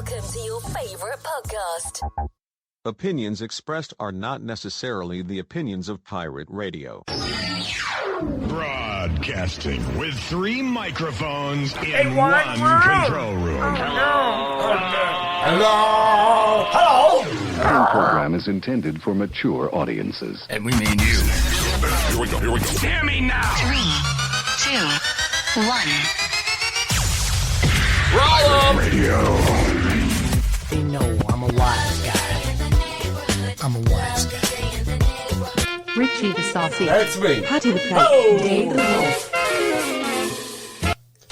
Welcome to your favorite podcast. Opinions expressed are not necessarily the opinions of Pirate Radio. Broadcasting with 3 microphones in one control room. Hello. Our program is intended for mature audiences. And we mean you. Here we go. Hear me now. 3, 2, 1. Roll Radio. They know I'm a wise guy. I'm a wise guy. Richie the Saucy. That's me. Patty the Pet. Dave the Wolf.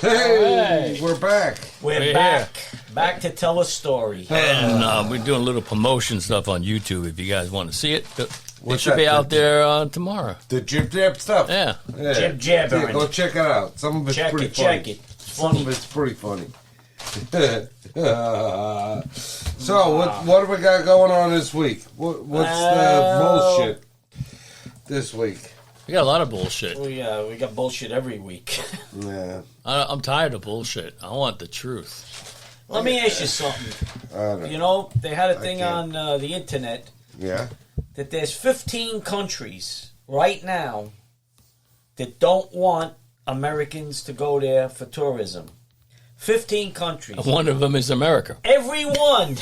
Hey, we're back. We're back. Back to tell a story. And we're doing a little promotion stuff on YouTube if you guys want to see it. It What's should that? be out there tomorrow. The jib jab stuff. Yeah. Jib jabbering. Yeah, go check it out. Some of it's pretty funny. Check it. Some of it's pretty funny. So, what do we got going on this week? What's the bullshit this week? We got a lot of bullshit. We got bullshit every week. Yeah. I'm tired of bullshit. I want the truth. Let me ask you something. You know, they had a thing on the internet Yeah. that there's 15 countries right now that don't want Americans to go there for tourism. 15 countries. One of them is America. Every one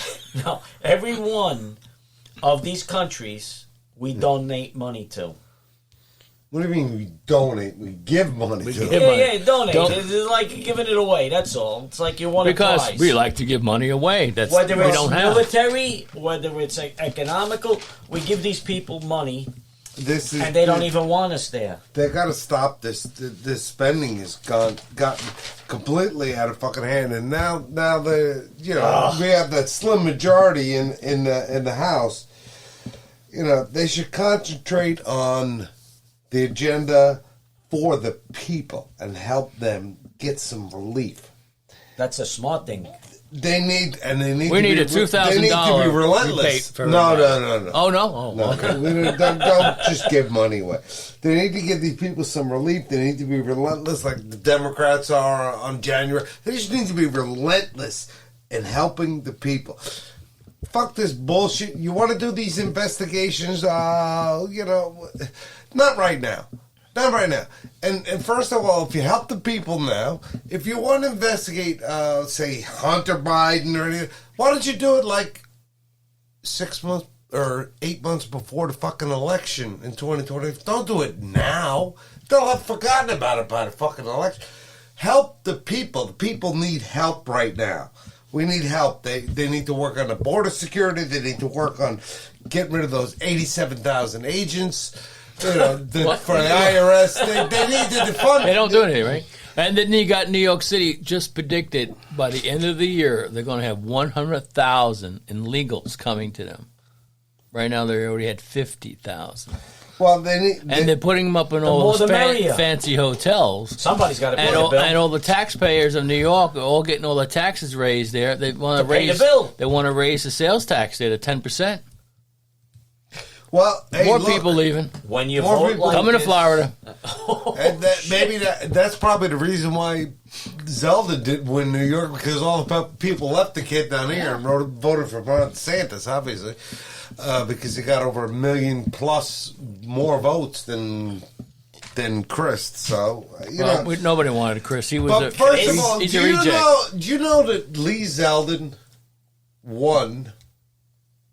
of these countries we donate money to. What do you mean we donate? We give money to give them. money. Yeah, donate. Don't- It's like giving it away, that's all. It's like you want a Because prize. we like to give money away. That's Whether we it's don't have. military, whether it's economical, we give these people money, This is, and they don't even want us there. They got to stop this. This spending has gotten completely out of fucking hand, and now we have that slim majority in the House. You know, they should concentrate on the agenda for the people and help them get some relief. That's a smart thing. They need We to need be, a $2,000 They need to be relentless. rebate for No. Oh, no? No, Okay. don't just give money away. They need to give these people some relief. They need to be relentless like the Democrats are on January. They just need to be relentless in helping the people. Fuck this bullshit. You want to do these investigations, not right now. Not right now. And first of all, if you help the people now, if you want to investigate, say, Hunter Biden or anything, why don't you do it like 6 months or 8 months before the fucking election in 2020? Don't do it now. They'll have forgotten about it by the fucking election. Help the people. The people need help right now. We need help. They need to work on the border security. They need to work on getting rid of those 87,000 agents. For the IRS, they need to defund. They don't do anything, right? And then you got New York City just predicted by the end of the year they're going to have 100,000 illegals coming to them. Right now they already had 50,000. Well, and they're putting them up in all those fancy hotels. Somebody's got to pay the bill. And all the taxpayers of New York are all getting all the taxes raised there. They want to raise the bill. They want to raise the sales tax there to 10%. Well, hey, more people leaving. When you vote like coming to Florida. And that's probably the reason why Zelda didn't win New York, because all the people left the kid down here and voted for Ron DeSantis, obviously, because he got over 1 million plus more votes than Chris. So nobody wanted Chris. He was. But first of all, he's a reject. Do you know that Lee Zeldin won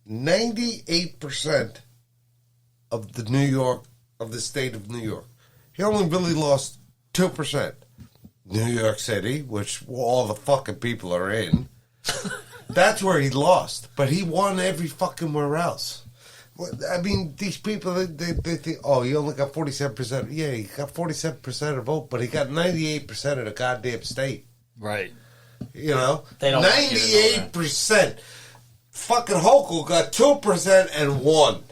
98% of the state of New York? He only really lost 2%. New York City, which all the fucking people are in, that's where he lost. But he won every fucking where else. I mean, these people, they think, oh, he only got 47%. Yeah, he got 47% of the vote, but he got 98% of the goddamn state. Right. You know? They don't 98%. Fucking Hochul got 2% and won.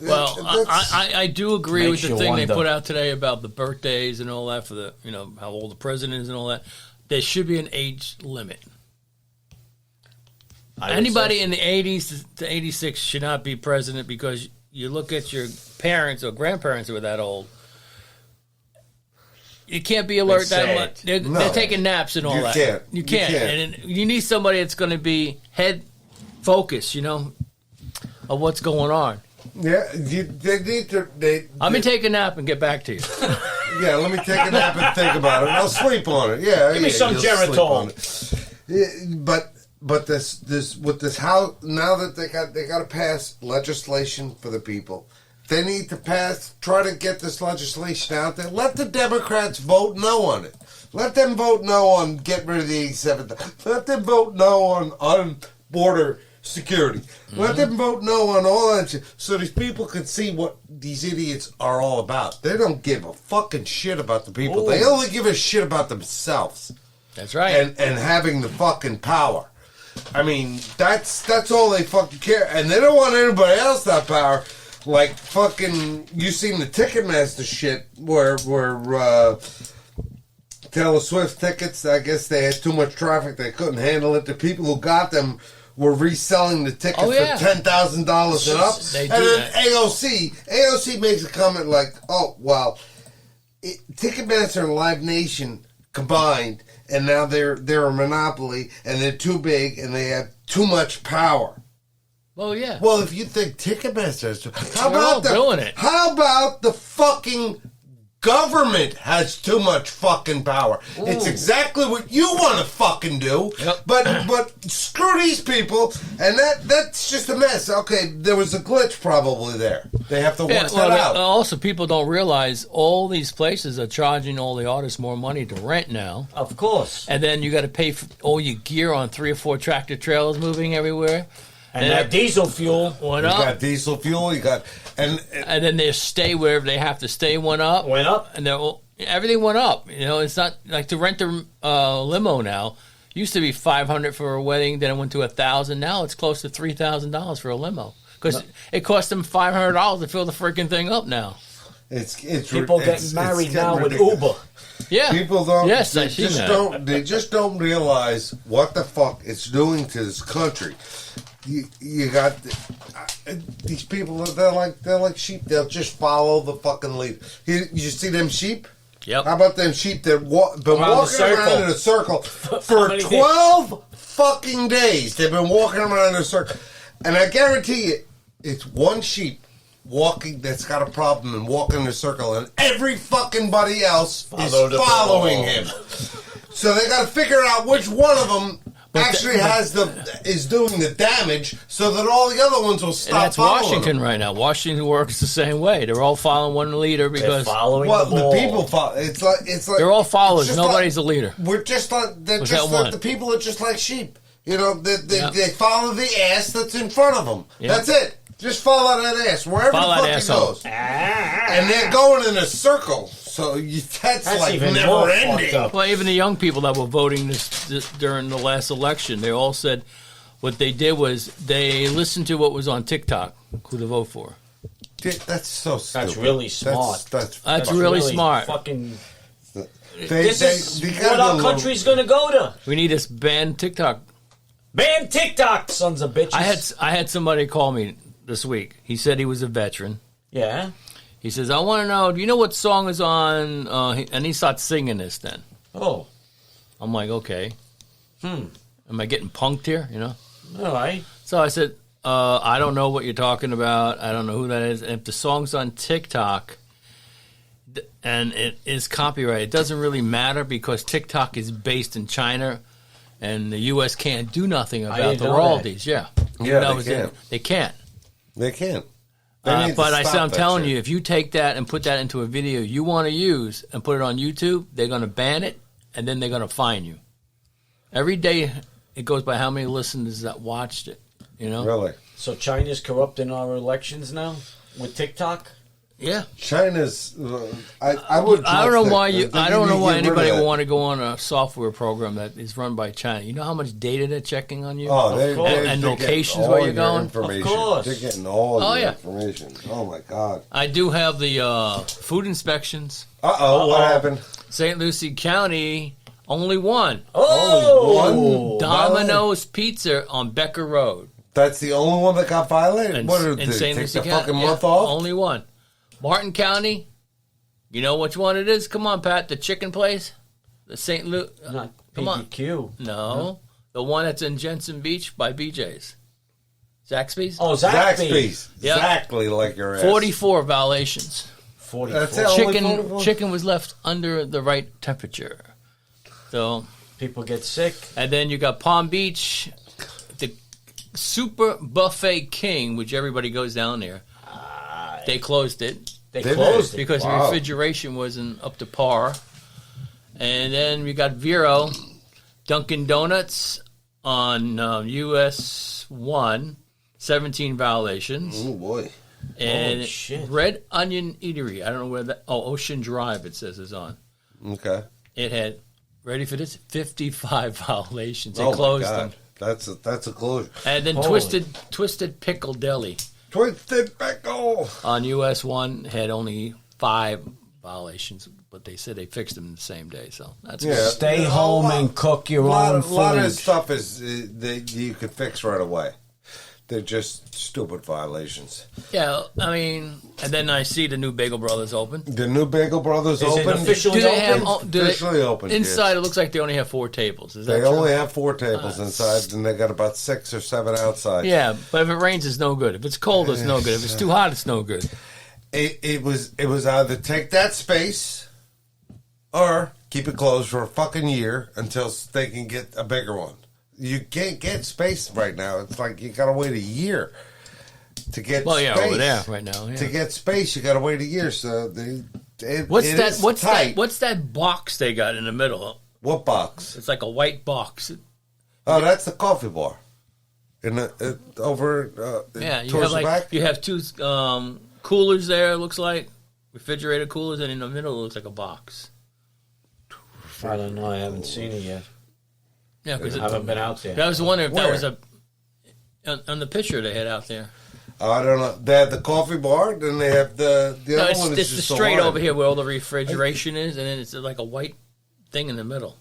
Well, I do agree with the thing they put out today about the birthdays and all that for the, how old the president is and all that. There should be an age limit. Anybody in the 80s to 86 should not be president, because you look at your parents or grandparents who were that old. You can't be alert It's that sad. much. They're No. taking naps and all You that. can't. You You can't. can't. And you need somebody that's going to be head focused, of what's going on. Yeah, they need to. I'm going to take a nap and get back to you. Yeah, let me take a nap and think about it. I'll sleep on it. Yeah, Give me some you'll sleep Geritol. on it. Yeah, but this with this house now that they got to pass legislation for the people. They need to try to get this legislation out there. Let the Democrats vote no on it. Let them vote no on get rid of the 87. Let them vote no on border security. Let them vote no on all that shit so these people can see what these idiots are all about. They don't give a fucking shit about the people. They only give a shit about themselves. That's right. And having the fucking power. I mean, that's all they fucking care. And they don't want anybody else that power. Like fucking, you seen the Ticketmaster shit where Taylor Swift tickets, I guess they had too much traffic, they couldn't handle it. The people who got them were reselling the tickets for $10,000 and up. They do and then that. AOC makes a comment like, oh, well, Ticketmaster and Live Nation combined, and now they're a monopoly, and they're too big, and they have too much power. Well, yeah. Well, if you think Ticketmaster has to, They're all doing it. How about the fucking government has too much fucking power? Ooh. It's exactly what you want to fucking do. Yep. But screw these people, and that's just a mess. Okay, there was a glitch probably there. They have to work that out. Also, people don't realize all these places are charging all the artists more money to rent now. Of course. And then you got to pay for all your gear on 3 or 4 tractor trailers moving everywhere. And that diesel fuel went You up. got diesel fuel. You got and then they stay wherever they have to stay went up. And everything went up. It's not like to rent a limo now. Used to be $500 for a wedding, then it went to $1,000. Now it's close to $3,000 for a limo because it cost them $500 to fill the freaking thing up now. It's people getting married now with Uber. Yeah, people don't. Yes, they I seen just that. don't. They just don't realize what the fuck it's doing to this country. You got these people. They're like sheep. They'll just follow the fucking lead. You see them sheep? Yep. How about them sheep that been walking around in a circle for 12 fucking days? They've been walking around in a circle, and I guarantee you, it's one sheep walking that's got a problem and walking in a circle, and every fucking buddy else is following him. So they got to figure out which one of them is doing the damage, so that all the other ones will stop. And that's following Washington them. right now. Washington works the same way. They're all following one leader because the people follow. It's like they're all followers. it's just Nobody's like, a leader. We're just like Was that one? the people are just like sheep. They follow the ass that's in front of them. Yeah. That's it. Just follow that ass wherever Follow the that fuck it asshole. goes. And they're going in a circle, so that's like even never more ending. fucked up. Well, even the young people that were voting this during the last election, they all said what they did was they listened to what was on TikTok, who to vote for. That's so stupid. That's really smart. That's really smart. Fucking. They This is gotta what our go country's going to go to. We need to ban TikTok. Ban TikTok, sons of bitches. I had somebody call me this week. He said he was a veteran. Yeah. He says, I want to know, do you know what song is on? And he starts singing this then. Oh. I'm like, okay. Am I getting punked here, All right. So I said, I don't know what you're talking about. I don't know who that is. And if the song's on TikTok and it is copyrighted, it doesn't really matter because TikTok is based in China and the U.S. can't do nothing about the royalties. Yeah. Yeah, they can't. They can't. They can't. But I said, I'm telling you, if you take that and put that into a video you want to use and put it on YouTube, they're going to ban it, and then they're going to fine you. Every day it goes by how many listeners that watched it, Really? So China's corrupting our elections now with TikTok? Yeah. China's. I don't know why anybody would would want to go on a software program that is run by China. You know how much data they're checking on you? Oh, and locations where you're going? Of course. They're getting all your yeah. information. Oh, my God. I do have the food inspections. What happened? St. Lucie County, only one. Only one? Domino's Pizza on Becker Road. That's the only one that got violated? In What did they St. take Lucie the County? fucking month off? Only one. Martin County, You know which one it is? Come on, Pat. The chicken place? The St. Louis. Not Come on. PDQ. No. The one that's in Jensen Beach by BJ's. Zaxby's? Oh, Zaxby's. Yep. Exactly like your ass. 44 violations. 44. That's it. Only Chicken 44? chicken was left under the right temperature. So, People get sick. and then you got Palm Beach, the Super Buffet King, which everybody goes down there. They closed it They Did closed they? it. because the Wow. refrigeration wasn't up to par. And then we got Vero, Dunkin' Donuts on US 1, 17 violations. Oh, boy. And Holy shit. Red Onion Eatery, I don't know where that, Ocean Drive it says is on. Okay. It had, ready for this, 55 violations. They Oh, closed my them. God. That's a closure. And then Holy. Twisted Pickle Deli Twisted Pickle. on US 1 had only 5 violations, but they said they fixed them the same day, so that's Yeah. good. Stay home and cook your own food. A lot of stuff is that you could fix right away. They're just stupid violations. Yeah, I mean, and then I see the new Bagel Brothers open. The new Bagel Brothers Is it open. officially Do they have open? Officially open. inside? yes. It looks like they only have 4 tables. Is that They true? only have 4 tables inside, and they got about 6 or 7 outside. Yeah, but if it rains, it's no good. If it's cold, it's no good. If it's too hot, it's no good. It was either take that space or keep it closed for a fucking year until they can get a bigger one. You can't get space right now. It's like you gotta wait a year to get Well, yeah, space. over there right now. Yeah. To get space, you gotta wait a year. So What's it that? is What's tight. that? What's that box they got in the middle? What box? It's like a white box. Oh, that's the coffee bar. In the over Yeah, you towards have the back. you have 2 coolers there. It looks like refrigerator coolers, and in the middle it looks like a box. I don't know. I haven't seen it yet. Yeah, because I haven't been out there. I was wondering if that Where? was on the picture they had out there. I don't know. They have the coffee bar, then they have the No, other it's, one. it's Is the just straight line. over here where all the refrigeration is, and then it's like a white thing in the middle.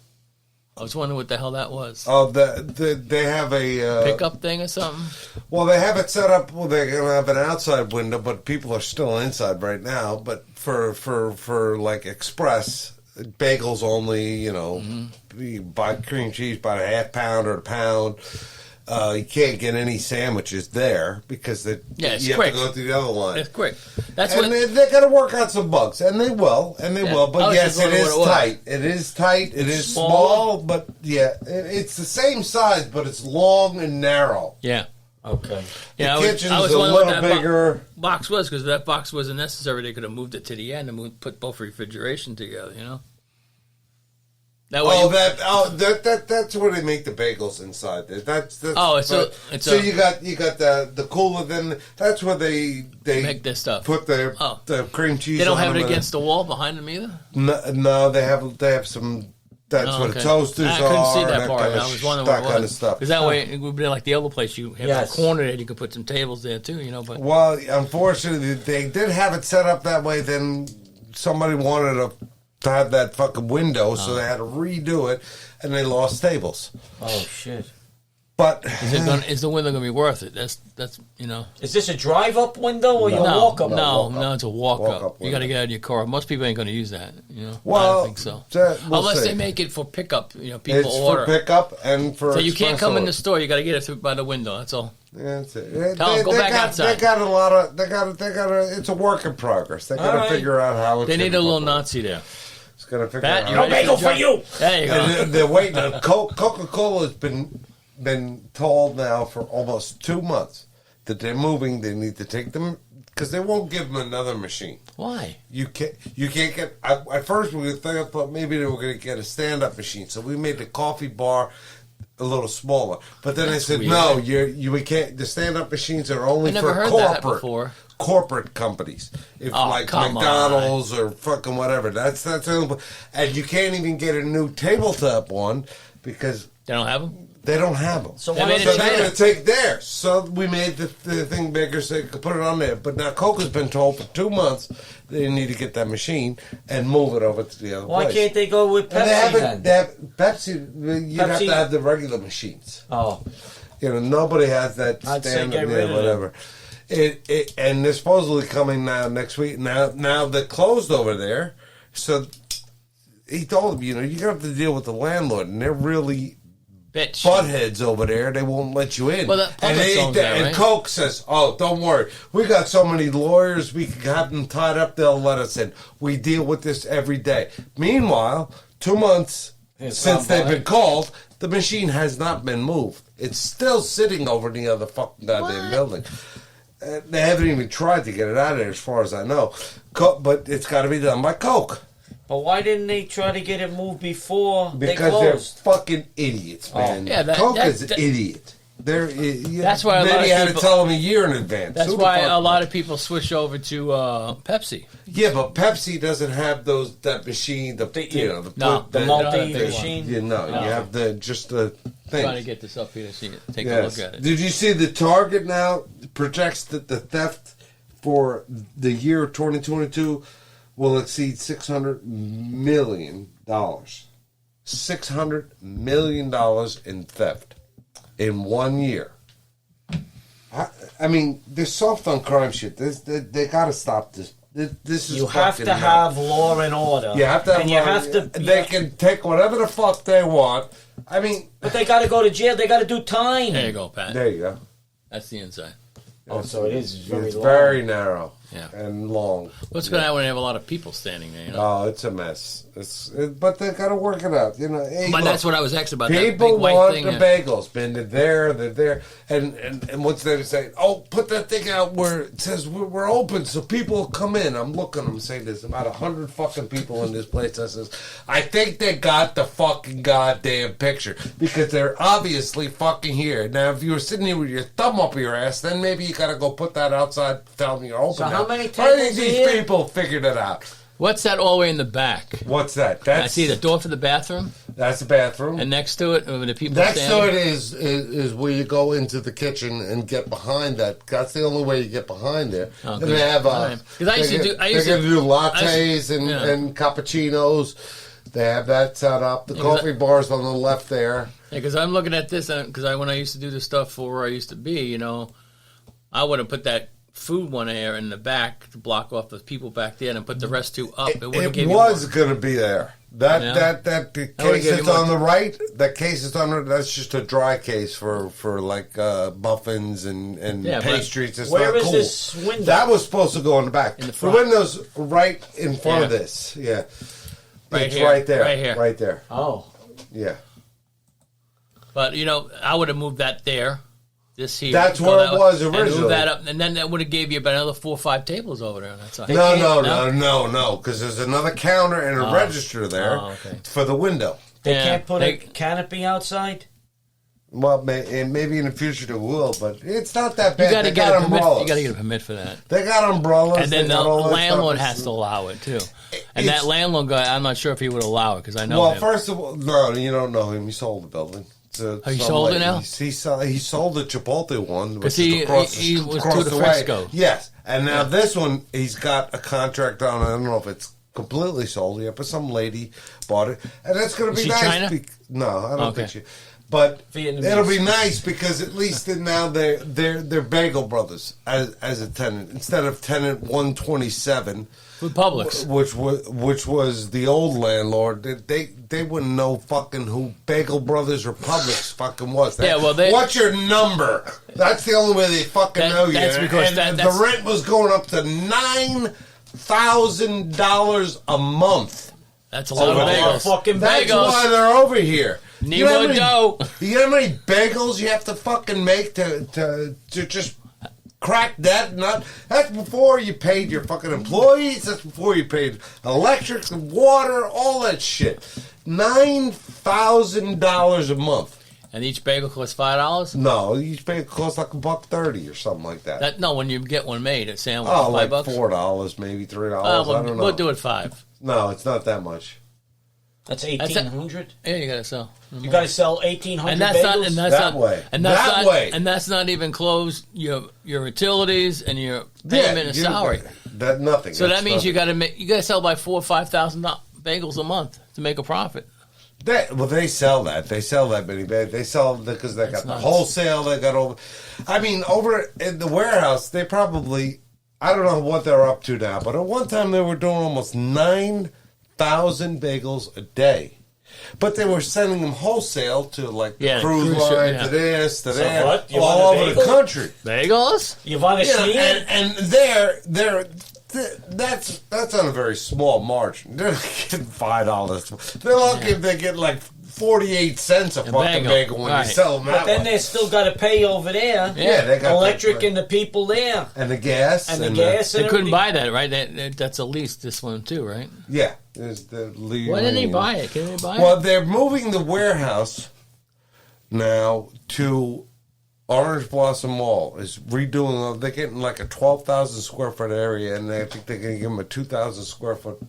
I was wondering what the hell that was. Oh, they have a Pickup thing or something? Well, they have it set up. Well, they're gonna have an outside window, but people are still inside right now. But for like express bagels only, you buy cream cheese by a half pound or a pound. You can't get any sandwiches there because Yeah, it's you quick. have to go through the other line. It's quick. That's And what. they're going to work out some bugs, and they will, Yeah. I But was yes, just it wondering is what it was. tight. It is tight. It is smaller. small, but yeah, it's the same size, but it's long and narrow. Yeah. Okay. Yeah, The kitchen's I was a wondering what little that bigger. box was, because if that box wasn't necessary, they could have moved it to the end and put both refrigeration together, That way That's where they make the bagels inside. That's Oh, it's so you got the cooler. Then that's where they make this stuff. put the Oh. the cream cheese. They don't on have it them and- against the wall behind them either? No, they have some. That's Oh, where okay. the toasters I couldn't are. see that and part. Kind of, I was wondering that what it kind was. of stuff. Because that way it would be like the other place. You have Yes. a corner that you could put some tables there too, But Well, unfortunately, they did have it set up that way. Then somebody wanted to have that fucking window, so they had to redo it, and they lost tables. Oh shit. But is the window going to be worth it? That's Is this a drive-up window or your No, walk-up? no, it's a walk Walk-up up. You got to window. get out of your car. Most people ain't going to use that. I Well, don't think so. we'll Unless see. they make it for pickup. People it's order. for pickup and for. So you can't express come in order. the store. You got to get it through by the window. That's all. Yeah, that's it. Tell 'em, go back outside. They got a lot of. They got. It's a work in progress. They got to All right. figure out how it's. They need gonna a little work. Nazi there. It's going to figure Pat, out. you how ready bagel the job? for you. There you go. And they're waiting. Coca-Cola has been told now for almost 2 months that they're moving. They need to take them because they won't give them another machine. Why? You can't get. At first, we thought maybe they were going to get a stand-up machine, so we made the coffee bar a little smaller. But then That's they said, weird. no, we can't. The stand-up machines are only I never for heard that corporate before. corporate companies, if Oh, like come McDonald's or fucking whatever. That's and you can't even get a new tabletop one because They don't have them? they don't have them. So They why made don't it So you they're China. going to take theirs. So we made the thing bigger so they could put it on there. But now Coke has been told for 2 months they need to get that machine and move it over to the other Why place. can't they go with And Pepsi they have then? Pepsi, you'd have Pepsi- to have the regular machines. Oh, Nobody has that I'd say standard get rid there, of whatever. And they're supposedly coming now next week. Now they're closed over there. so he told him, you have to deal with the landlord, and they're really Bitch. buttheads over there. They won't let you in. Well, that Publix owns that, right? And Coke says, "Oh, don't worry. We got so many lawyers. We can have them tied up. They'll let us in. We deal with this every day." Meanwhile, 2 months since they've been called, the machine has not been moved. It's still sitting over in the other fucking goddamn building. They haven't even tried to get it out of there, as far as I know. But it's got to be done by Coke. But why didn't they try to get it moved before they Because closed? they're fucking idiots, man. Yeah, Coke is an idiot. That's why a lot of maybe you had people- to tell them a year in advance. That's Who the why fuck a lot knows? of people switch over to Pepsi. Yeah, but Pepsi doesn't have that machine. The multi machine. You have the thing. Trying to get this up here to see it. Take a look at it. Did you see the Target now projects that the theft for the year 2022 will exceed $600 million. $600 million in theft in 1 year. I mean, they're soft on crime shit. They got to stop this. This is You have to fucking have law and order. You have to have and you law- have to. They can take whatever the fuck they want. I mean, but they got to go to jail. They got to do time. There you go, Pat. there you go. That's the inside. Oh, so it is very It's long. very narrow Yeah. and long. What's going to happen when you have a lot of people standing there? You know? Oh, it's a mess. But they got to work it out. Hey, But look, that's what I was asked about. That people big white want thing. the bagels, man. They're there. And once they say, "Oh, put that thing out where it says we're open, so people will come in." I'm looking. I'm saying there's about 100 fucking people in this place. I says, I think they got the fucking goddamn picture because they're obviously fucking here. Now, if you were sitting here with your thumb up your ass, then maybe you got to go put that outside, tell them you're open. So now. how many I think tables these are here? people figured it out. What's that all the way in the back? What's that? I see the door for the bathroom, That's the bathroom. and next to it, when the people Next standing. to it is where you go into the kitchen and get behind that. That's the only way you get behind there. Oh, and good. they have All right. 'Cause I used to do- I used they're to- going to do I lattes used to- yeah. and cappuccinos. They have that set up. The Yeah, 'cause coffee bar's on the left there. Because I'm looking at this, because when I used to do the stuff for where I used to be, I would have put that food one there in the back to block off the people back there and put the rest two up. It, would've It gave you was more. going to be there. That would've case gave you that's more. on the right. That case that's on that's just a dry case for like muffins and Yeah, but pastries. It's Where not is cool. this window? That was supposed to go in the back. In the The front. window's right in front of Yeah. this. Yeah, Right it's here. right there. Right here. Right there. Oh. Yeah. But, I would have moved that there. This here. That's go where that it way, was and originally. move that up, and then that would have gave you about another 4 or 5 tables over there. That's all. No, because there's another counter and a register there Oh, okay. for the window. They Yeah, can't put they- a canopy outside? Well, maybe in the future they will, but it's not that You bad. got to They get got a permit. umbrellas. You got to get a permit for that. They got umbrellas. And then they the got all that landlord stuff. has to allow it too. And It's- that landlord guy, I'm not sure if he would allow it because I know Well, him. first of all, no, you don't know him. He sold the building. To Oh, he some sold it lady. now? He sold the Chipotle one. Because which is he was across to the way. Fresco. Yes, and now this one, he's got a contract on. I don't know if it's completely sold yet, but some lady bought it, and that's going to be Is she nice. China? No, I don't Okay. think she. But Vietnamese. it'll be nice because at least now they're Bagel Brothers as a tenant instead of tenant 127. With Publix. Which was the old landlord. They wouldn't know fucking who Bagel Brothers or Publix fucking was. Yeah, well, they- what's your number? That's the only way they fucking know you. that's because and that's- the rent was going up to $9,000 a month. That's a lot Over of there. bagels. Fucking That's bagels. why they're over here. Need You know how more many- dough. You know how many bagels you have to fucking make to just crack that nut? That's before you paid your fucking employees. That's before you paid electric, water, all that shit. $9,000 a month. And each bagel costs $5? No, each bagel costs like $1.30 or something like that. No, when you get one made, it's sandwich, Oh, like $5. $4, maybe $3. Well, I don't know. we'll do it 5. No, it's not that much. That's 1,800? Yeah, you gotta sell. You got to sell 1,800 And that's bagels? not, and that's That not, way. and that's That not, way. and that's not even close your utilities and your payment and salary. That nothing. So That's that means nothing. you gotta sell by $4,000 or $5,000 bagels a month to make a profit. They sell that. They sell that many bags. They sell because they got the nuts. wholesale. They got over. I mean, over in the warehouse, they probably. I don't know what they're up to now, but at one time they were doing almost 1,000 bagels a day. But they were sending them wholesale to like the cruise line, to this, to that, what? You all want a over the bagel? country. Bagels? You want to see it? And that's on a very small margin. They're not getting $5. They're lucky if they get like 48 cents a fucking bagel when you sell them But then they still got to pay over there. Yeah, they got electric and the people there. And the gas. And the gas. They couldn't buy that, right? That's a lease, this one too, right? Yeah. There's the Why didn't they buy it? Can they buy it? Well, they're moving the warehouse now to Orange Blossom Mall. Is redoing. They're getting like a 12,000 square foot area, and I think they're going to give them a 2,000 square foot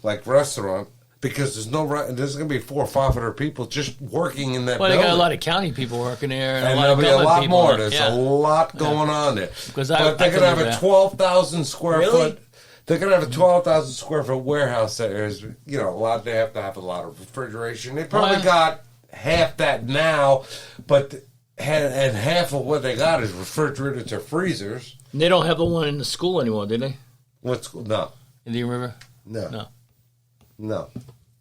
like restaurant because there's going to be 400 or 500 people just working in that. Well, building. they got a lot of county people working there, and there'll be a lot people. more. There's a lot going on there. But they're going to have a 12,000 square foot. They're going to have a 12,000 square foot warehouse that is, a lot. They have to have a lot of refrigeration. They probably got half that now, but and half of what they got is refrigerators or freezers. And they don't have the one in the school anymore, do they? What school? No. Do you remember? No.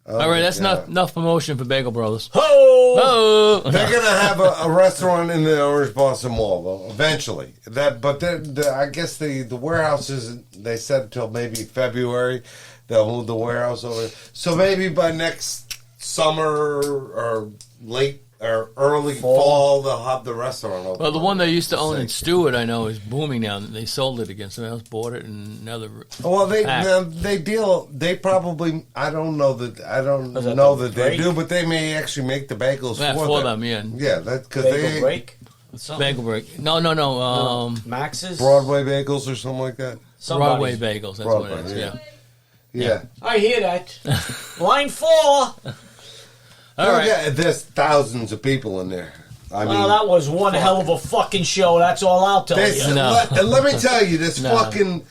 All right, that's not enough promotion for Bagel Brothers. Ho! Ho! They're going to have a restaurant in the Orange Blossom Mall, though, eventually. I guess the warehouses, they said until maybe February, they'll move the warehouse over. So maybe by next summer or late or early fall, they'll have the restaurant open. Well, the one they used to own in Stewart, I know, is booming now. They sold it again. Somebody else bought it, and now they're... Well, they probably, I don't know that they do, but they may actually make the bagels for them. Yeah. Yeah, that's because Bagel break? Bagel break. No. Max's? Broadway bagels or something like that. Broadway bagels, that's what it is, yeah. I hear that. Line 4. All right. Yeah, there's thousands of people in there. I mean, that was one hell of a fucking show. That's all I'll tell you. Let me tell you, this fucking...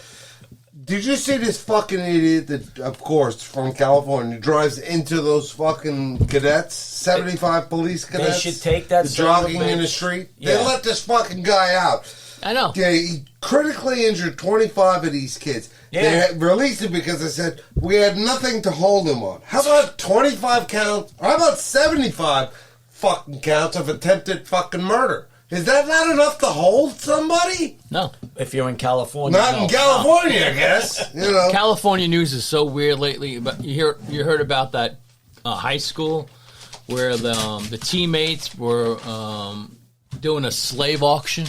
Did you see this fucking idiot that, of course, from California, drives into those fucking cadets, 75 police cadets? They should take that jogging in the street. Yeah. They let this fucking guy out. I know. Yeah, he critically injured 25 of these kids. Yeah. They released him because they said, we had nothing to hold him on. How about 25 counts? How about 75 fucking counts of attempted fucking murder? Is that not enough to hold somebody? No. If you're in California. Not in California, I guess. California news is so weird lately. But you heard about that high school where the teammates were doing a slave auction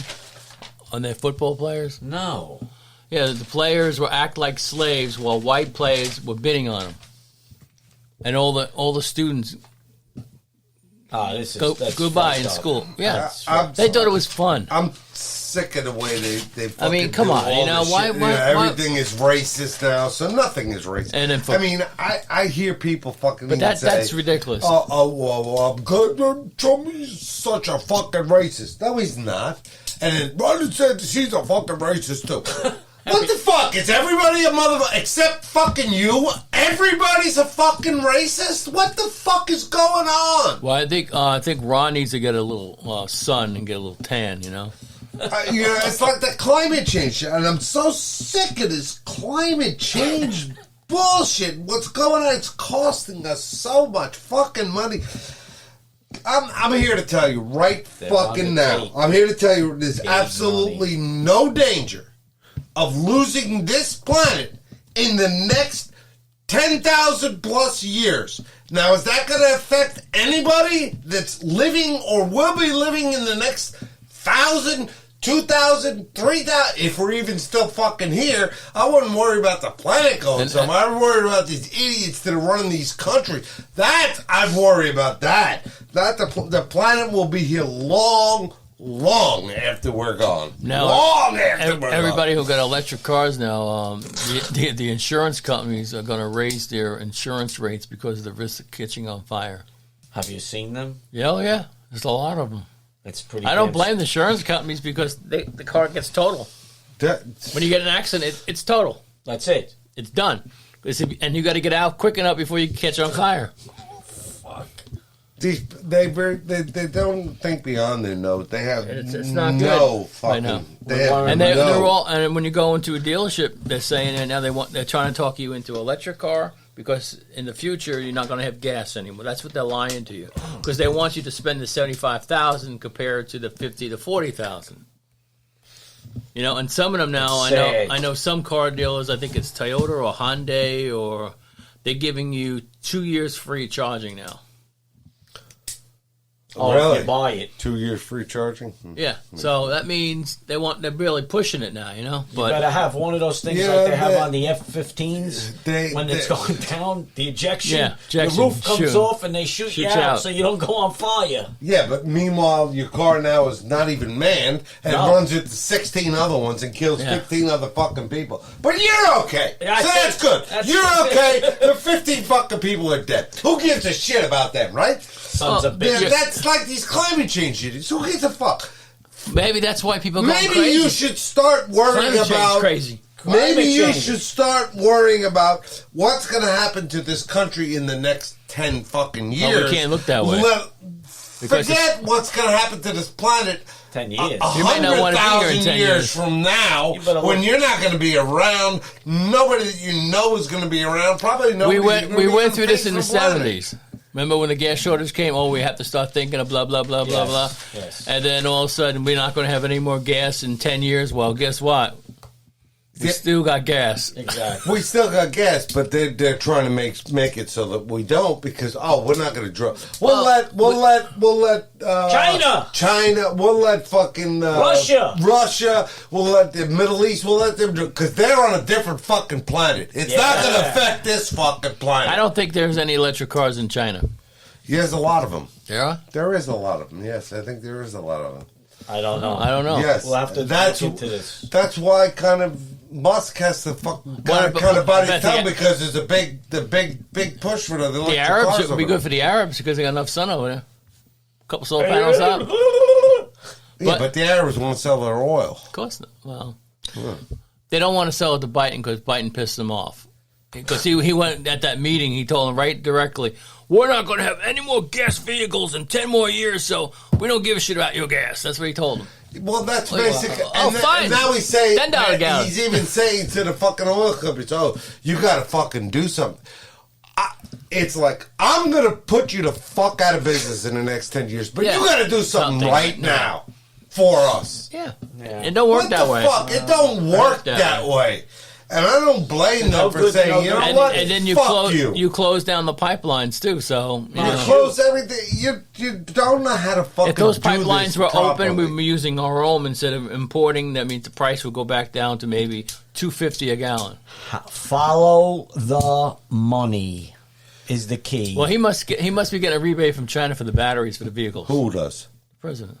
on their football players? No. Yeah, the players were act like slaves while white players were bidding on them, and all the students goodbye in school. Yeah, they thought it was fun. I'm sick of the way they fucking I mean, come on, why everything is racist now, so nothing is racist. And then I hear people fucking. But that's ridiculous. Well, Trump's such a fucking racist. No, he's not. And then Ron said she's a fucking racist too. What the fuck? Is everybody a motherfucker except fucking you? Everybody's a fucking racist? What the fuck is going on? Well, I think Ron needs to get a little sun and get a little tan, It's like the climate change, and I'm so sick of this climate change bullshit. What's going on? It's costing us so much fucking money. I'm here to tell you fucking now. I'm here to tell you there's absolutely no danger of losing this planet in the next 10,000 plus years. Now, is that going to affect anybody that's living or will be living in the next 1,000, 2,000, 3,000? If we're even still fucking here, I wouldn't worry about the planet going somewhere. I'm worried about these idiots that are running these countries. I'd worry about that. The planet will be here long after we're gone. Now, gone. Everybody who got electric cars now, the insurance companies are going to raise their insurance rates because of the risk of catching on fire. Have you seen them? Yeah. There's a lot of them. It's pretty. I don't blame the insurance companies because the car gets total. When you get an accident, it's total. That's it. It's done. And you got to get out quick enough before you catch on fire. Fuck. They don't think beyond their nose. They have It's not no good. fucking. I know. They have And no. they're all. And when you go into a dealership, they're saying that now they're trying to talk you into an electric car because in the future you're not going to have gas anymore. That's what they're lying to you because they want you to spend the $75,000 compared to the $50,000 to $40,000. You know, and some of them now, I know some car dealers. I think it's Toyota or Hyundai, or they're giving you 2 years free charging now. Oh, Really? if you buy it. 2 years free charging. Yeah, so that means they're really pushing it now, you know. You But better have one of those things Yeah, like they have they- on the F-15s when it's going down, the ejection. Yeah, The ejection, roof comes shoot. off and they shoot you Shoots out out. so you don't go on fire. Yeah, but meanwhile, your car now is not even manned and No. runs into 16 other ones and kills Yeah. 15 other fucking people. But you're okay. Yeah, So that's good. that's- You're okay. The 15 fucking people are dead. Who gives a shit about them, right? Sons of Yeah, bitches. that's like these climate change idiots. Who gives a fuck? maybe that's why people go Maybe crazy. you should start worrying Climate change about crazy. Maybe Climate you change. should start worrying about what's going to happen to this country in the next 10 fucking years. can't look that way. Because Forget what's going to happen to this planet 10 years. You may not want to be here in 10 years. from now, You better when look- you're not going to be around. Nobody that you know is going to be around. Probably nobody. We went through this in the 70s. Remember when the gas shortage came? Oh, we have to start thinking of blah, blah, blah, blah, Yes, blah. yes. And then all of a sudden, we're not going to have any more gas in 10 years. Well, guess what? We Yeah. still got gas. Exactly. We still got gas, but they're trying to make it so that we don't because we're not going to draw. We'll let China. We'll let fucking Russia. We'll let the Middle East. We'll let them do because they're on a different fucking planet. It's not going to affect this fucking planet. I don't think there's any electric cars in China. There's a lot of them. Yeah? There is a lot of them. Yes, I think there is a lot of them. I don't know. I don't know. Yes, We'll have to that's look into this. That's why kind of Musk has to fucking kind of bite his tongue because there's a big push for the electric The Arabs, cars it would be over good for the Arabs because they got enough sun over there. A couple solar panels up. Of Yeah, but the Arabs won't sell their oil. course not. Well, they don't want to sell it to Biden because Biden pissed them off. Because he went at that meeting, he told them right directly, we're not going to have any more gas vehicles in 10 more years, so we don't give a shit about your gas. That's what he told them. Well, that's Well, basically. fine. And now he's saying $10 gallon. He's even saying to the fucking oil companies, "Oh, you got to fucking do something." It's like I'm gonna put you the fuck out of business in the next 10 years, but Yeah. you got to do something right now for us. Yeah. It don't work What that the way. fuck? It don't work that way. And I don't blame them for saying, you know and, what? and then you fuck you close down the pipelines too. So you know. close everything. You don't know how to fucking. If those do this pipelines were open, properly. we'd be using our own instead of importing. That means the price would go back down to maybe $2.50 a gallon. Follow the money is the key. Well, he must be getting a rebate from China for the batteries for the vehicles. Who does? President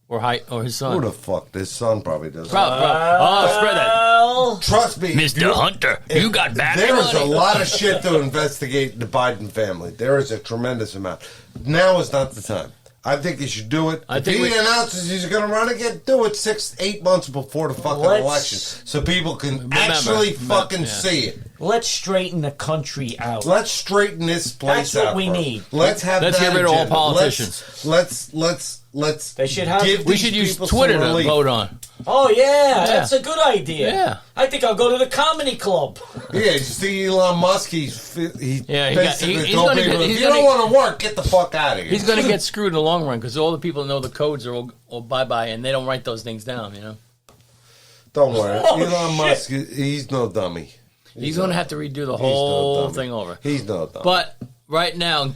or his son? Who the fuck? His son probably does. Spread that. Trust me, Mr. Hunter, you got battery There is a money. lot of shit to investigate the Biden family. There is a tremendous amount. Now is not the time. I think he should do it. I If think he we- announces he's going to run again, do it 6-8 months before the fucking Let's- election, so people can Remember, actually remember, fucking yeah. see it. Let's straighten the country out. Let's straighten this place That's what out. we first. need. Let's have. Let's that get rid of all agenda. politicians. Let's. They should have- give We these should use people Twitter some to relief. vote on. Oh, yeah, that's a good idea. Yeah. I think I'll go to the comedy club. Yeah, you see Elon Musk, he Yeah, basically he's told gonna people, get- if he's you gonna- don't want to work, get the fuck out of here. He's going to get screwed in the long run because all the people that know the codes are all bye-bye, and they don't write those things down, you know? Don't worry. Oh, Elon shit. Musk, he's no dummy. He's going to have to redo the no whole dummy. thing over. He's no dummy. But right now,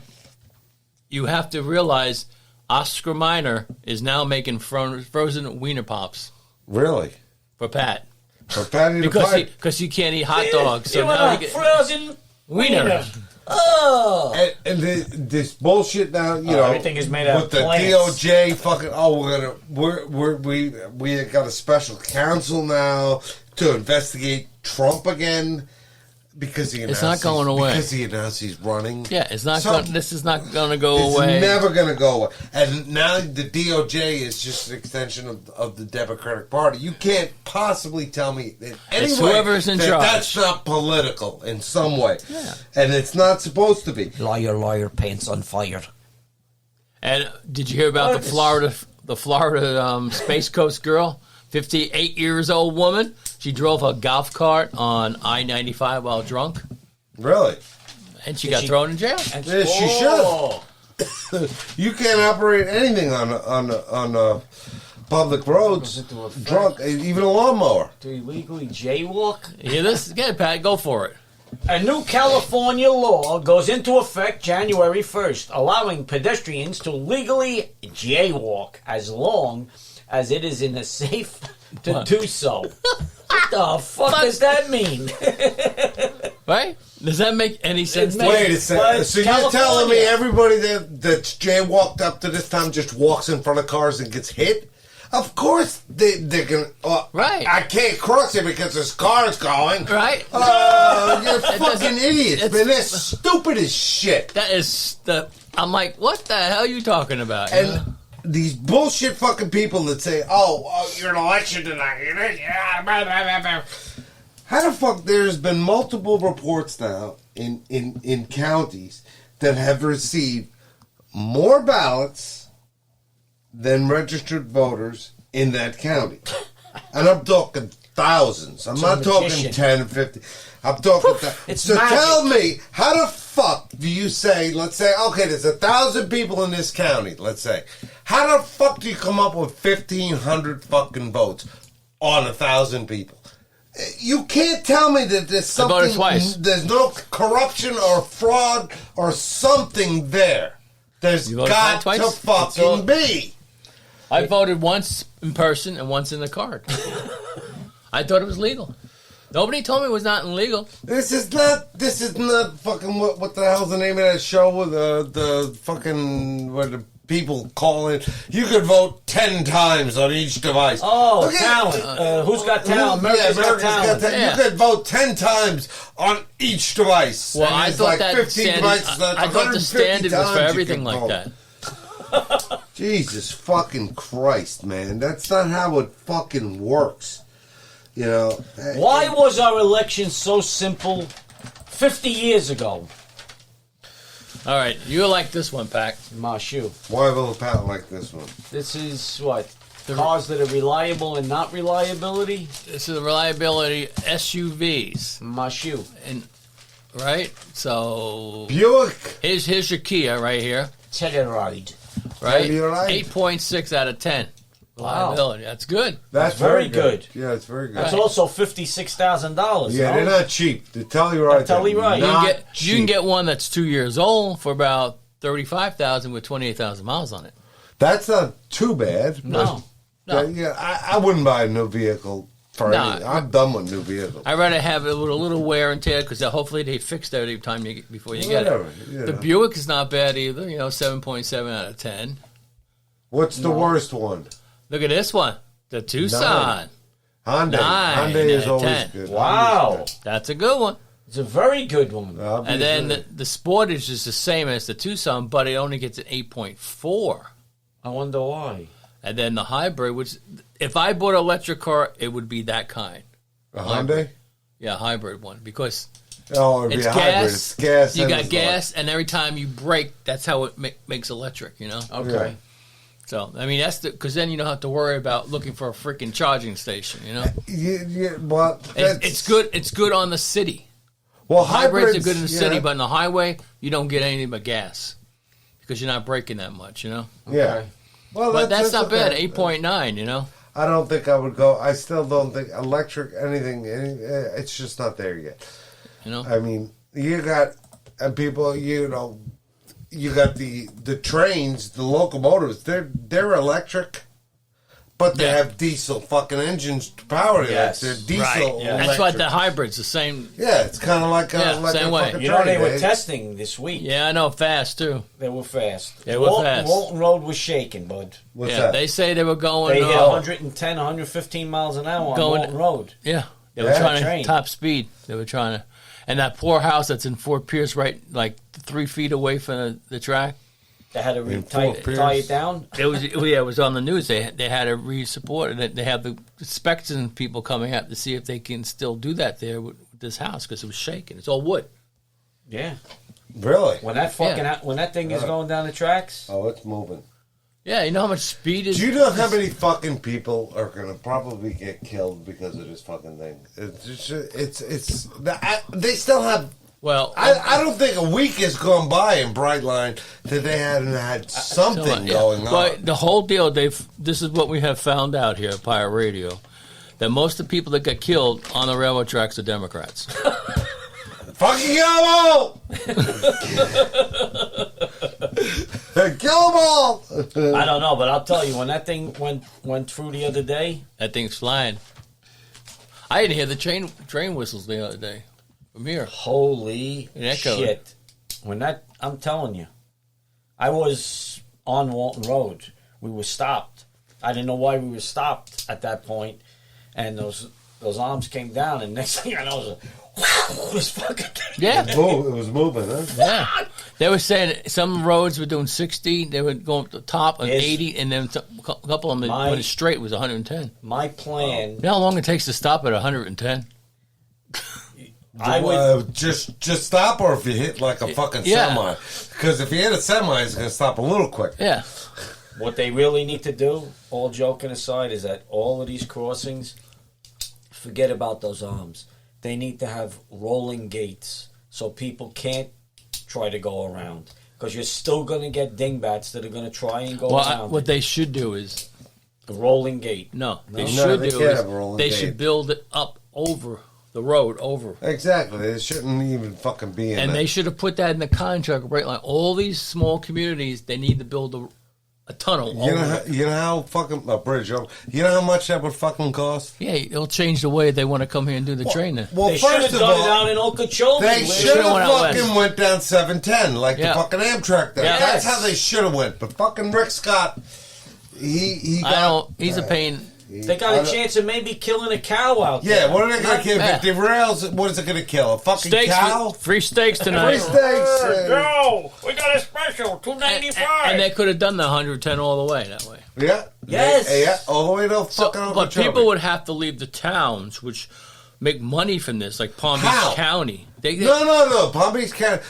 you have to realize Oscar Minor is now making frozen wiener pops Really? for Pat. For Patty the Pipe. Because he can't eat hot dogs. So you now want he a get frozen wiener. wiener. Oh. And this bullshit now, you know, everything is made out with of the plants. DOJ fucking. Oh, we got a special counsel now to investigate Trump again because he announced not going away. Because he announced he's running. Yeah, it's not. So- This is not going to go It's away. never going to go away. And now the DOJ is just an extension of the Democratic Party. You can't possibly tell me that It's anyway whoever's in that charge. that's not political in some way. Yeah. And it's not supposed to be. Liar, liar, pants on fire. And did you hear about the Florida Space Coast girl, 58 years old woman? She drove a golf cart on I-95 while drunk, Really? and she got thrown in jail. Yeah, she should. You can't operate anything on public roads drunk, even a lawnmower. To illegally jaywalk? Yeah, this again, Pat. Go for it. A new California law goes into effect January 1st, allowing pedestrians to legally jaywalk as long as it is in a safe to do so. What the fuck does that mean? Right? Does that make any sense? to you? Wait a second. So you're telling me everybody that's jaywalked up to this time just walks in front of cars and gets hit? Of course they're going to... Right. I can't cross it because this car's going. Right? You're fucking idiots, man. They're stupid as shit. That is the... I'm like, what the hell are you talking about? And these bullshit fucking people that say, oh, you're an election tonight. How the fuck there's been multiple reports now in counties that have received more ballots than registered voters in that county. And I'm talking thousands. I'm not talking 10 and 50. I'm talking thousands. So magic. tell me, how the fuck do you say, let's say, okay, there's 1,000 people in this county, let's say. How the fuck do you come up with 1,500 fucking votes on 1,000 people? You can't tell me that there's something, voted twice. There's no corruption or fraud or something there. There's You voted got twice? to fucking be. I voted once in person and once in the card. I thought it was legal. Nobody told me it was not illegal. This is not fucking what the hell's the name of that show with the fucking where the people call in. You could vote 10 times on each device. Oh, Okay. talent. Who's got talent? America's got talent. Yeah. You could vote 10 times on each device. Well, And I there's thought that 15 standard, devices, that's I thought the 150 standard was times for you everything could like vote. that. Jesus fucking Christ, man. That's not how it fucking works. You know. Why was our election so simple 50 years ago? All right, you like this one, Pac. My shoe. Why will a patent like this one? This is what? Cars that are reliable and not reliability? This is the reliability SUVs, My shoe. and right. So Buick. here's your Kia right here. Telluride. Right, Telluride. 8.6 out of 10 reliability. That's good. That's very good. Yeah, it's very good. That's also $56,000. Yeah, they're not cheap. To tell you right, Tell you right. You not can get cheap. one that's 2 years old for about 35,000 with 28,000 miles on it. That's not too bad. No. Yeah, I wouldn't buy a new vehicle for No. anything. I'm done with new vehicles. I'd rather have it with a little wear and tear because hopefully they fix that every time before you get Whatever, it. you The know. Buick is not bad either. 7.7 out of 10. What's the worst one? Look at this one, the Tucson. Hyundai. 9 Hyundai is out of always 10. good. Wow. That's a good one. It's a very good one. And then the Sportage is the same as the Tucson, but it only gets an 8.4. I wonder why. And then the hybrid, which if I bought an electric car, it would be that kind. a Hyundai? Yeah, hybrid one because Oh, it'd it's be a hybrid. gas. It's gas. You and got it's gas, and every time you brake, that's how it makes electric. Okay. Yeah. So I mean that's because then you don't have to worry about looking for a freaking charging station. Yeah, but It's good. It's good on the city. Well, Hybrids are good in the yeah. city, but on the highway you don't get anything but gas because you're not braking that much. Yeah. Okay. Well, But that's not bad. okay. 8.9. I don't think I would go. I still don't think electric anything. It's just not there yet. I mean, you got people. You got the trains, the locomotives. They're electric, but they have diesel fucking engines to power them. Yes. They're diesel. Right. Electric. That's what the hybrid's the same. Yeah, it's kind of like same a way. fucking You know, they train. were testing this week. Yeah, I know. Fast too. They were fast. They were fast. Walton Road was shaking, bud. What's Yeah, that? they say they were going. They hit 110, 115 miles an hour on Going- Walton Road. Yeah, they were Yeah, trying train. to top speed. They were trying to, and that poor house that's in Fort Pierce, right, like 3 feet away from the track. They had to In tie Fort Pierce. it down. It was on the news. They had to re-support it. They have the inspection people coming out to see if they can still do that there with this house because it was shaking. It's all wood. Yeah. Really? When that fucking when that thing is going down the tracks. Oh, it's moving. Yeah, you know how much speed is. Do you know how many fucking people are gonna probably get killed because of this fucking thing? They still have. Well, I don't think a week has gone by in Brightline that they hadn't had something going on. Well, the whole deal, this is what we have found out here at Pirate Radio, that most of the people that got killed on the railroad tracks are Democrats. Fucking kill them all! Kill them all! I don't know, but I'll tell you, when that thing went through the other day, that thing's flying. I didn't hear the train whistles the other day from here. Holy shit! I'm telling you, I was on Walton Road. We were stopped. I didn't know why we were stopped at that point, and those arms came down, and next thing I know, it was it was fucking. Yeah, it was moving, huh? Yeah, they were saying some roads were doing 60. They were going up the top of 80, and then a couple of them went straight was 110. My plan. You know how long it takes to stop at 110? I would just stop, or if you hit like a fucking semi, because if you hit a semi, it's gonna stop a little quick. Yeah. What they really need to do, all joking aside, is that all of these crossings, forget about those arms. They need to have rolling gates so people can't try to go around, because you're still going to get dingbats that are going to try and go around. What they should do is the rolling gate. No, they should build it up over the road over. Exactly. It shouldn't even fucking be in And they should have put that in the contract, right? Like all these small communities, they need to build a tunnel. You know how fucking a bridge. You know how much that would fucking cost? Yeah, it'll change the way they want to come here and do the training. Well, they should have done it out in Okeechobee. They should have fucking went down 710 like the fucking Amtrak did. Yeah. That's how they should have went. But fucking Rick Scott, he's a pain. They got a chance of maybe killing a cow out there. Yeah, what are they going to kill? If it derails, what is it going to kill? A fucking cow? Free steaks tonight. Free steaks. Go! We got a special, $2.95. And they could have done the 110 all the way that way. Yeah. Yes. Yeah, all the way to fucking Okeechobee. But people would have to leave the towns, which make money from this, like Palm Beach County. No. Palm Beach County.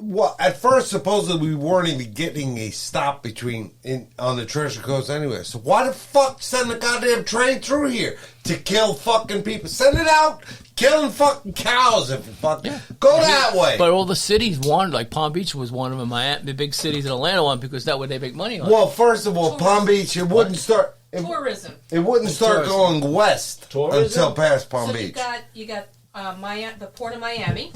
Well, at first, supposedly, we weren't even getting a stop on the Treasure Coast anyway. So why the fuck send a goddamn train through here to kill fucking people? Send it out, killing fucking cows if you fucking go that way. But all the cities wanted, like Palm Beach was one of them. The big cities in Atlanta wanted because that way they make money on. Well, first of all, Palm Beach, it wouldn't start. Tourism. It wouldn't start going west until past Palm Beach. You got the Port of Miami.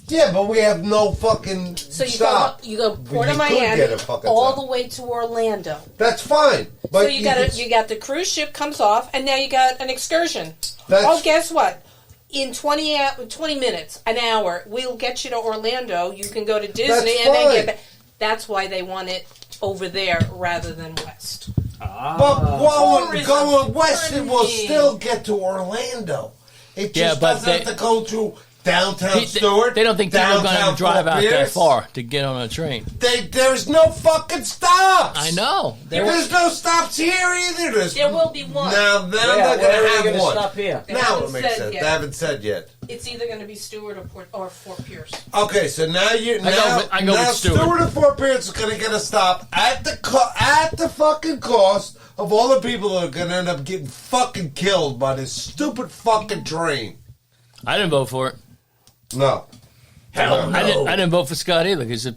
Yeah, but we have no fucking stop. You go Port of Miami all the way to Orlando. That's fine. But so you got the cruise ship comes off, and now you got an excursion. Guess what? In 20 minutes, an hour, we'll get you to Orlando. You can go to Disney and then get back. That's why they want it over there rather than west. But going west, it will still get to Orlando. It just doesn't have to go through downtown Stewart. They don't think people are going to drive out that far to get on a train. There's no fucking stops. I know. There's no stops here either. There will be one. Now they're going to have one. Stop here. Now it makes sense. They haven't said yet. It's either going to be Stewart or Fort Pierce. Okay, so now I go with Stewart. Stewart and Fort Pierce is going to get a stop at the fucking cost of all the people that are going to end up getting fucking killed by this stupid fucking train. I didn't vote for it. No. Hell no. I didn't vote for Scott either because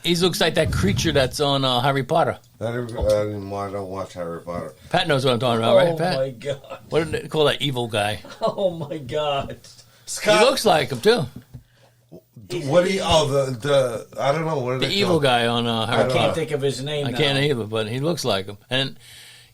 he looks like that creature that's on Harry Potter. I don't watch Harry Potter. Pat knows what I'm talking about, right, Pat? Oh, my God. What did they call that evil guy? Oh, my God. Scott, he looks like him, too. What do you... Oh, I don't know. What are the they evil called? guy on Harry Potter. I can't think of his name I can't either, but he looks like him. And,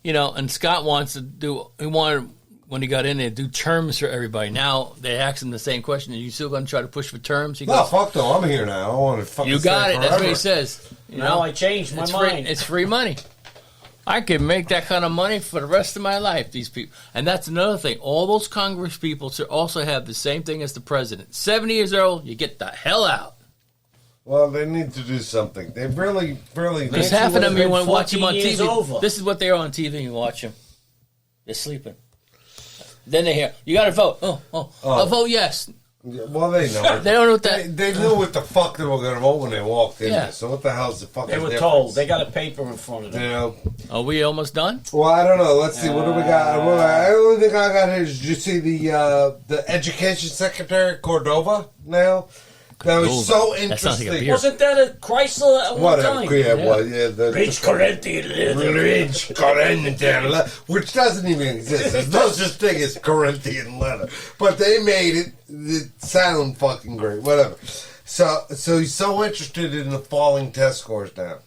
and Scott wants to do... He wanted... When he got in there, do terms for everybody. Now they ask him the same question: are you still going to try to push for terms? He goes, fuck no, I'm here now. I want to fucking. You got it. Forever. That's what he says. Now I changed my mind. It's free money. I can make that kind of money for the rest of my life. These people, and that's another thing. All those Congress people should also have the same thing as the president. 70 years old, you get the hell out. Well, they need to do something. They really. Because half of them you want to watch them on TV. Over. This is what they are on TV. You watch them. They're sleeping. Then they hear, you got to vote. Oh, I'll vote yes. Yeah, well, they know. They don't know what that. They knew what the fuck they were going to vote when they walked in Yeah. there. So what the hell's the fucking They were difference? told. They got a paper in front of them. You know? Are we almost done? Well, I don't know. Let's see. What do we got? Well, the only thing I got here is, did you see the Education Secretary, Cordova, now? That was so That sounds like a interesting. beer. Wasn't that a Chrysler at one Whatever. time? Yeah, well, yeah. Rich Corinthian leather. Rich Corinthian leather, which doesn't even exist. There's no such thing as Corinthian leather. But they made it sound fucking great. Whatever. So he's so interested in the falling test scores now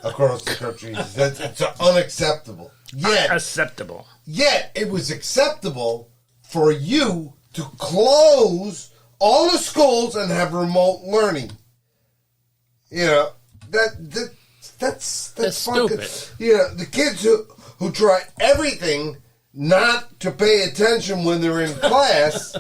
across the country. It's unacceptable. Acceptable. Yet it was acceptable for you to close all the schools and have remote learning. You know, that's fucking stupid. You know, the kids who try everything not to pay attention when they're in class.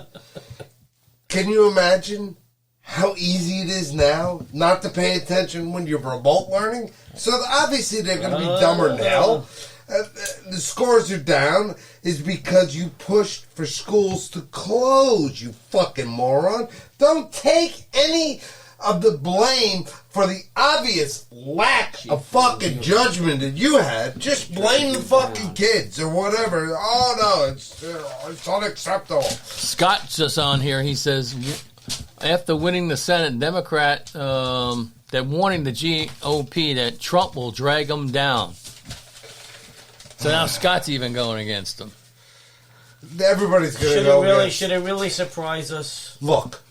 Can you imagine how easy it is now not to pay attention when you're remote learning? So obviously they're going to be dumber now. The scores are down is because you pushed for schools to close, you fucking moron. Don't take any of the blame for the obvious lack of fucking judgment that you had. Just blame the fucking kids or whatever. Oh no, it's unacceptable. Scott's just on here. He says, after winning the Senate, Democrat, they're warning the GOP that Trump will drag them down. So now Scott's even going against him. Everybody's going to go. Should it really surprise us? Look,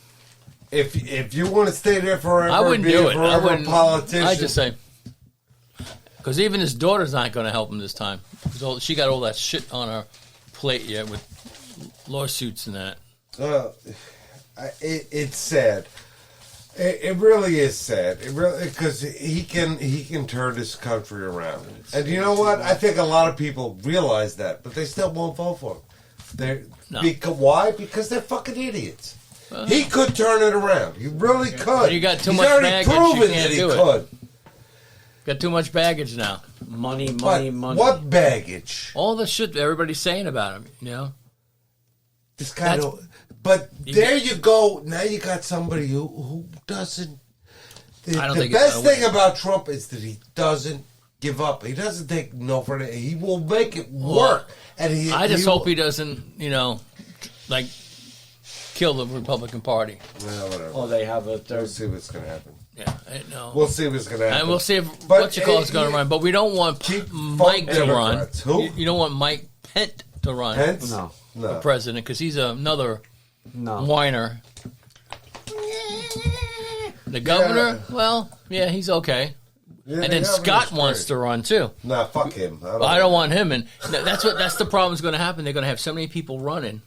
if you want to stay there forever, I wouldn't do it. I wouldn't. Politician. I just say, because even his daughter's not going to help him this time. She got all that shit on her plate yet with lawsuits and that. It's sad. It really is sad. It really, because he can turn this country around. And you know what? I think a lot of people realize that, but they still won't vote for him. Why? Because they're fucking idiots. He could turn it around. He really could. But you got too He's much already baggage. proven You that can't he do could. it. Got too much baggage now. Money. What baggage? All the shit everybody's saying about him. You know. This kind of. But there you go. Now you got somebody who doesn't. The best thing about Trump is that he doesn't give up. He doesn't take no for it. He will make it work. And I just hope he doesn't, like kill the Republican Party. Well, whatever. Or they have a third. We'll see what's going to happen. Yeah, no. We'll see what's going to happen. And we'll see if is going to run. But we don't want Mike to run. Who? You don't want Mike Pence to run. Pence? No. For president, because he's another whiner. The governor, he's okay. Yeah, and then Scott wants to run too. Nah, fuck him. I don't want him, and that's the problem is going to happen. They're going to have so many people running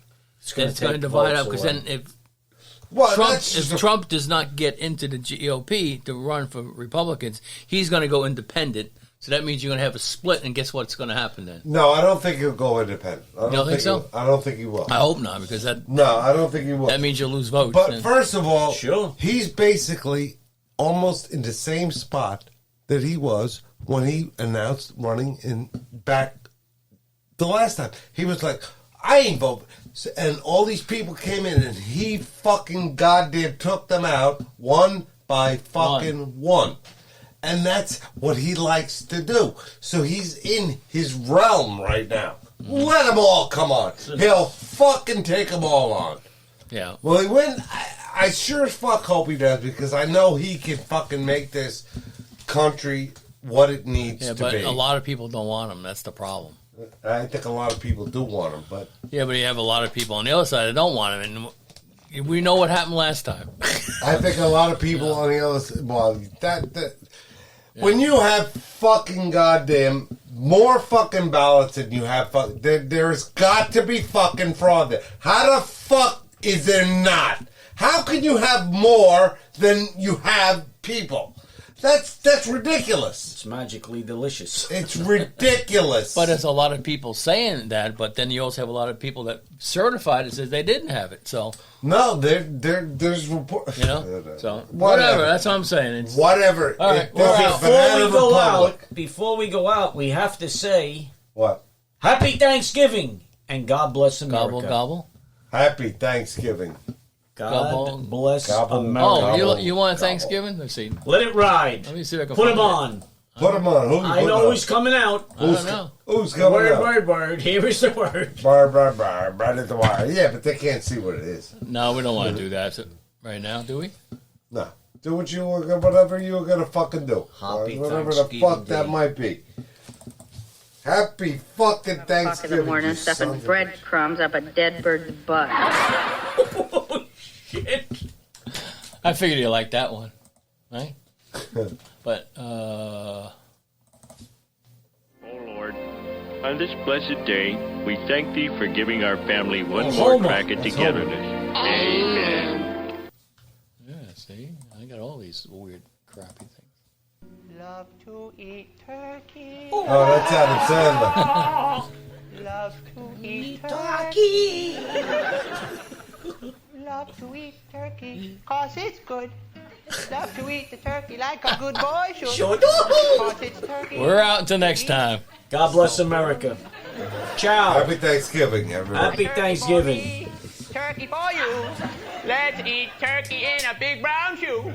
that it's going to divide up. Because then if Trump does not get into the GOP to run for Republicans, he's going to go independent. So that means you're going to have a split, and guess what's going to happen then? No, I don't think he'll go independent. You don't think so? I don't think he will. I hope not, because No, I don't think he will. That means you'll lose votes. But first of all, sure, he's basically almost in the same spot that he was when he announced running back the last time. He was like, I ain't voting. And all these people came in, and he fucking goddamn took them out one by fucking one. And that's what he likes to do. So he's in his realm right now. Let them all come on. He'll fucking take them all on. Yeah. Well, he went. I sure as fuck hope he does, because I know he can fucking make this country what it needs to be. But a lot of people don't want him. That's the problem. I think a lot of people do want him, but yeah, but you have a lot of people on the other side that don't want him, and we know what happened last time. I think a lot of people on the other side. Well, when you have fucking goddamn more fucking ballots than you have, there's got to be fucking fraud there. How the fuck is there not? How can you have more than you have people? That's ridiculous. It's magically delicious. It's ridiculous. But there's a lot of people saying that, but then you also have a lot of people that certified it says they didn't have it. So no, there's report. So whatever. That's what I'm saying. It's, whatever. All right. Before we go out, we have to say what? Happy Thanksgiving and God bless America. Gobble gobble. Happy Thanksgiving. God bless Gobble. America. Oh, you want Thanksgiving? Let's see. Let it ride. Let me see if I can Put find him it. on. Put him on. I know who's coming out. I don't know. Who's coming Word, out? word, word. Here is the word. Right at the wire. Yeah, but they can't see what it is. No, we don't want to do that right now, do we? No. Do whatever you were gonna fucking do. Happy Whatever the fuck that might be. Happy fucking Thanksgiving. O'clock in the morning, stuffing breadcrumbs up a dead bird's butt. Oh, shit. I figured you liked that one, right? But, Oh Lord, on this blessed day, we thank Thee for giving our family one more crack at togetherness. Amen. Yeah, see? I got all these weird, crappy things. Love to eat turkey. Oh, that's Adam Sandler. Love to eat turkey. Love to eat turkey, 'cause it's good. Love to eat the turkey like a good boy should. Sure do. 'Cause it's turkey. We're out until next time. God bless America. Ciao. Happy Thanksgiving, everyone. Happy Thanksgiving. Turkey for you. Let's eat turkey in a big brown shoe.